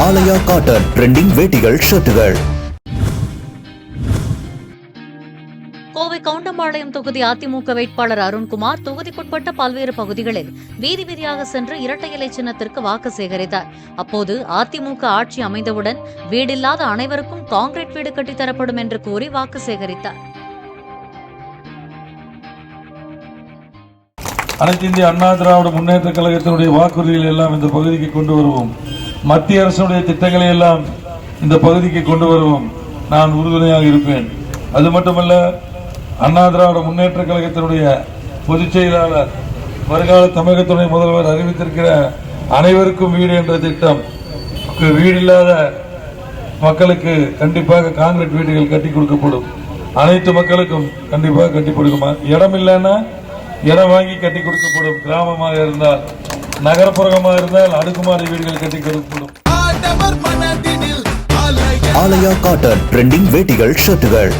ஆலயா cotton trending வேட்டிகள் ஷர்ட்டுகள். Kovai Goundampalayam தொகுதி அதிமுக வேட்பாளர் அருண்குமார் தொகுதிக்குட்பட்ட பல்வேறு பகுதிகளில் வீதி வீதியாக சென்று இரட்டை இலை சின்னத்திற்கு வாக்கு சேகரித்தார். அப்போது அதிமுக ஆட்சி அமைந்தவுடன் வீடில்லாத அனைவருக்கும் கான்கிரீட் வீடு கட்டித்தரப்படும் என்று கூறி வாக்கு சேகரித்தார். அனைத்து இந்திய அண்ணா திராவிட முன்னேற்ற கழகத்தினுடைய வாக்குறுதிகளை எல்லாம் இந்த பகுதிக்கு கொண்டு வருவோம். மத்திய அரசுடைய திட்டங்களை எல்லாம் இந்த பகுதிக்கு கொண்டு வருவோம். நான் உறுதுணையாக இருப்பேன். அது மட்டுமல்ல, அண்ணா திராவிட முன்னேற்ற கழகத்தினுடைய பொதுச் செயலாளர், வருங்கால தமிழகத்துடைய முதல்வர் அறிவித்திருக்கிற அனைவருக்கும் வீடு என்ற திட்டம், வீடு இல்லாத மக்களுக்கு கண்டிப்பாக கான்கிரீட் வீடுகள் கட்டி கொடுக்கப்படும். அனைத்து மக்களுக்கும் கண்டிப்பாக கட்டி கொடுக்குமா. இடம் இல்லைன்னா இடம் வாங்கி கட்டி கொடுக்கப்படும். கிராமமாக இருந்தால், நகரப்புறமாக இருந்தால் அடுக்குமாடி வீடுகள் கட்டி கொடுக்கப்படும். ஆலயா காட்டன் ட்ரெண்டிங் வேட்டிகள் ஷர்ட்டுகள்.